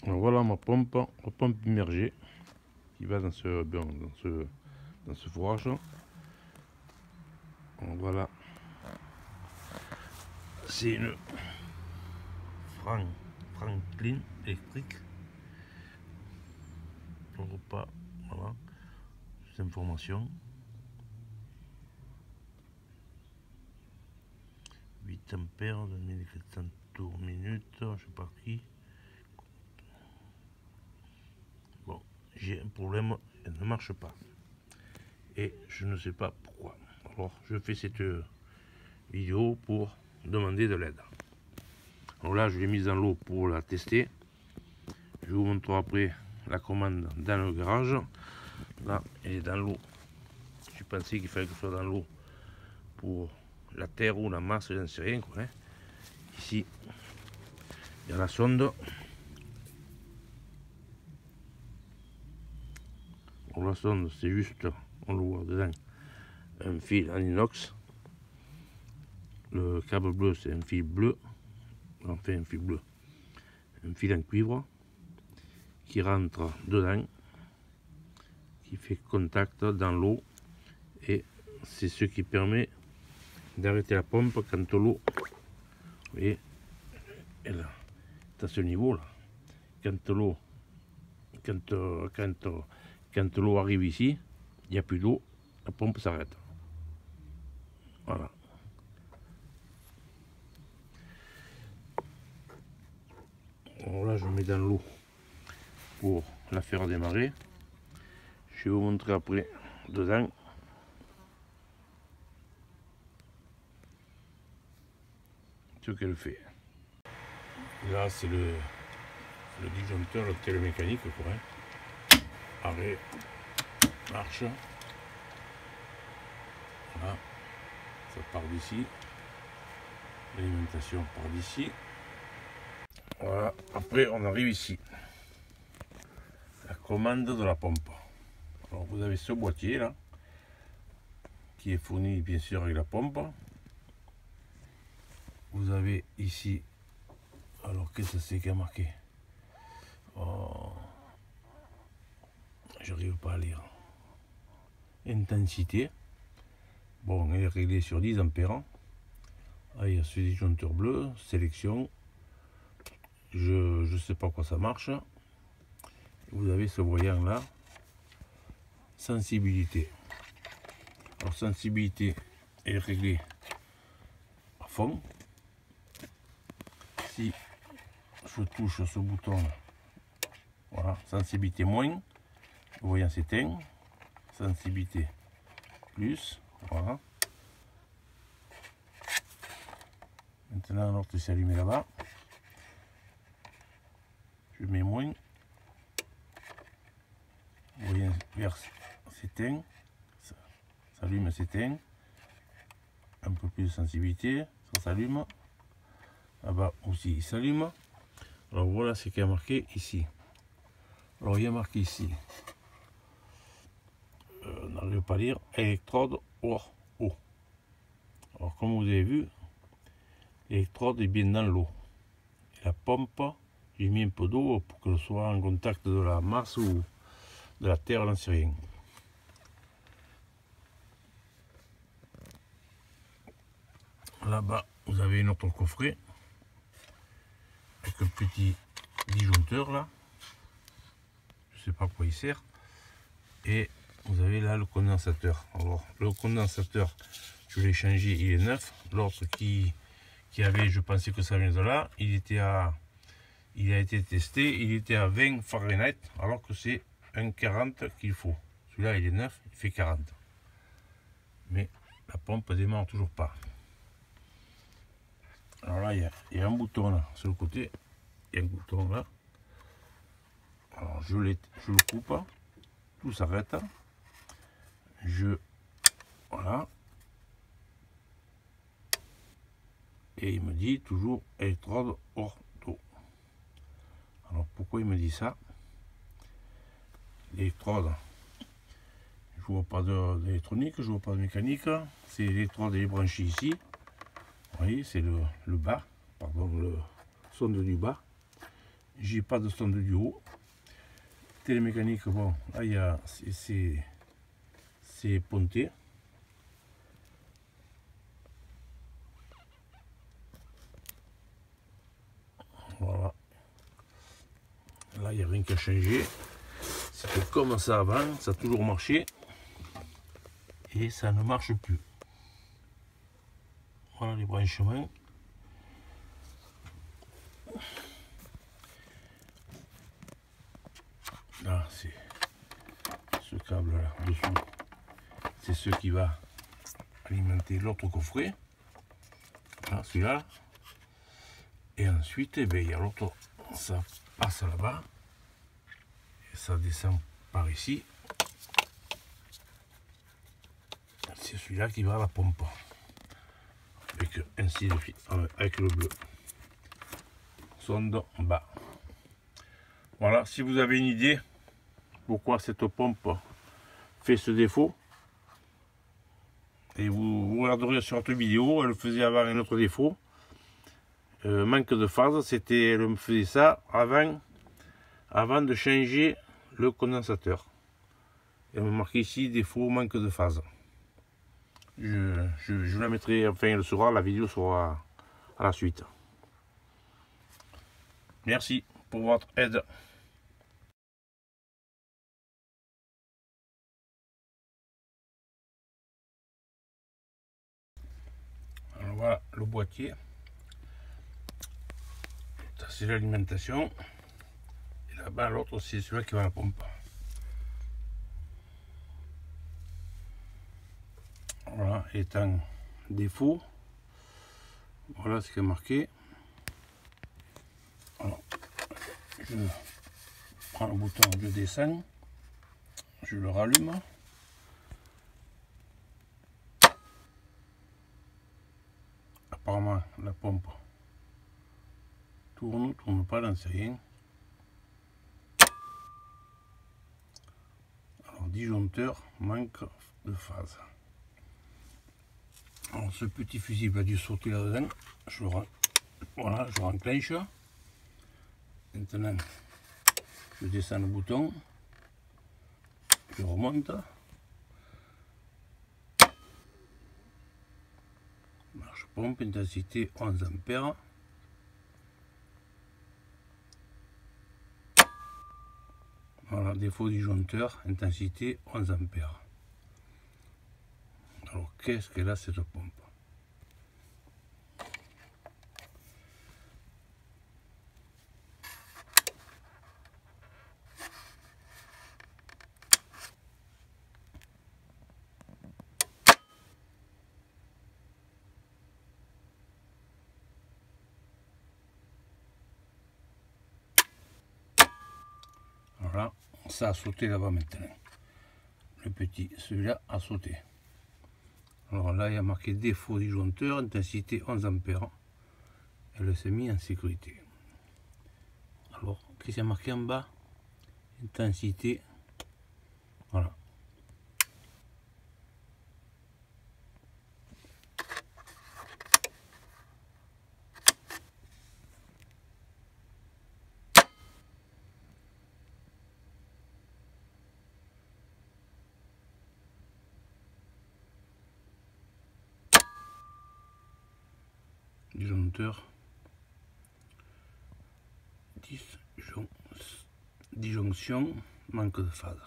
Alors voilà ma pompe immergée qui va dans ce fourrage. Donc voilà, c'est une Franklin électrique. On repas, voilà, cette information. 8 ampères, 2400 tours minute, je sais pas qui. Bon, j'ai un problème, elle ne marche pas. Et je ne sais pas pourquoi. Alors je fais cette vidéo pour demander de l'aide. Alors là je l'ai mise dans l'eau pour la tester. Je vous montre après la commande dans le garage. Là elle est dans l'eau. Je pensais qu'il fallait que ce soit dans l'eau pour la terre ou la masse, je ne sais rien quoi, hein. Ici il y a la sonde. Alors, la sonde c'est juste, on le voit dedans, un fil en inox. Le câble bleu c'est un fil bleu, enfin un fil bleu, un fil en cuivre qui rentre dedans, qui fait contact dans l'eau, et c'est ce qui permet d'arrêter la pompe quand l'eau, vous voyez, elle est à ce niveau là. Quand l'eau arrive ici, il n'y a plus d'eau, la pompe s'arrête. Voilà. Alors là je mets dans l'eau pour la faire démarrer. Je vais vous montrer après dedans. Ce qu'elle fait. Là c'est le disjoncteur, le télémécanique quoi, hein. Arrêt, marche. Voilà, ça part d'ici. L'alimentation part d'ici. Voilà, après on arrive ici. La commande de la pompe. Alors vous avez ce boîtier là, qui est fourni bien sûr avec la pompe. Vous avez ici, alors qu'est-ce que c'est qui a marqué? Oh, j'arrive pas à lire. Intensité. Bon, elle est réglée sur 10 ampères. Ah, il y a ce disjoncteur bleu, sélection. Je sais pas quoi ça marche. Vous avez ce voyant là, sensibilité. Alors sensibilité est réglée à fond. Si je touche ce bouton, voilà, sensibilité moins, le voyant s'éteint. Sensibilité plus, voilà. Maintenant l'autre s'est allumé là-bas. Je mets moins. Le voyant vert s'éteint. S'allume, s'éteint. Un peu plus de sensibilité, ça s'allume. Là-bas aussi il s'allume. Alors voilà ce qui est marqué ici. Alors il y a marqué ici, on n'arrive pas à lire, électrode hors eau. Alors comme vous avez vu, l'électrode est bien dans l'eau. La pompe, j'ai mis un peu d'eau pour qu'elle soit en contact de la masse ou de la terre, j'en sais rien. Là-bas, vous avez un autre coffret avec un petit disjoncteur là. Je sais pas à quoi il sert. Et vous avez là le condensateur. Alors le condensateur, je l'ai changé, il est neuf. L'autre qui avait, je pensais que ça venait de là, il a été testé, il était à 20 Fahrenheit, alors que c'est un 40 qu'il faut. Celui-là il est neuf, il fait 40. Mais la pompe démarre toujours pas. Alors là il y a un bouton là sur le côté, il y a un bouton là. Alors je le coupe, tout s'arrête. Voilà. Et il me dit toujours électrode hors d'eau. Alors pourquoi il me dit ça? L'électrode, je vois pas d'électronique, je vois pas de mécanique. C'est l'électrode, elle est branchée ici. Vous voyez, c'est le bas, pardon, le sonde du bas. j'ai pas de sonde du haut. Télémécanique, bon, là il y a c'est ponté. Voilà. Là il n'y a rien qu'à changer. C'est que comme ça avant, ça a toujours marché. Et ça ne marche plus. Voilà les branchements. Là c'est ce câble là dessous. C'est ce qui va alimenter l'autre coffret. Voilà, celui-là. Et ensuite, eh bien, il y a l'autre, ça passe là-bas. Et ça descend par ici. C'est celui-là qui va à la pompe. Avec ainsi de suite, avec le bleu. Sonde en bas. Voilà, si vous avez une idée pourquoi cette pompe fait ce défaut, et vous regarderez sur notre vidéo, elle faisait avant un autre défaut. Manque de phase, c'était, elle me faisait ça avant de changer le condensateur. Elle me marquait ici défaut manque de phase. Je la mettrai, enfin elle sera, la vidéo sera à la suite. Merci pour votre aide. Alors voilà le boîtier. Ça c'est l'alimentation. Et là-bas l'autre c'est celui qui va à la pompe. Voilà, étant défaut. Voilà ce qui est marqué. Alors, je prends le bouton, je descends, je le rallume. Apparemment la pompe tourne pas, j'en sais rien. Alors disjoncteur, manque de phase. Alors ce petit fusible a dû sauter là-dedans. Voilà, je renclenche. Maintenant, je descends le bouton. Je remonte. Marche pompe, intensité 11 ampères. Voilà, défaut disjoncteur, intensité 11 ampères. Alors qu'est-ce qu'elle a cette pompe? Voilà, ça a sauté là-bas maintenant. Le petit, celui-là a sauté. Alors là, il y a marqué défaut disjoncteur, intensité 11 ampères. Elle s'est mise en sécurité. Alors, qu'est-ce qu'il y a marqué en bas? Intensité. Voilà. Disjoncteur. Disjonction, manque de phase.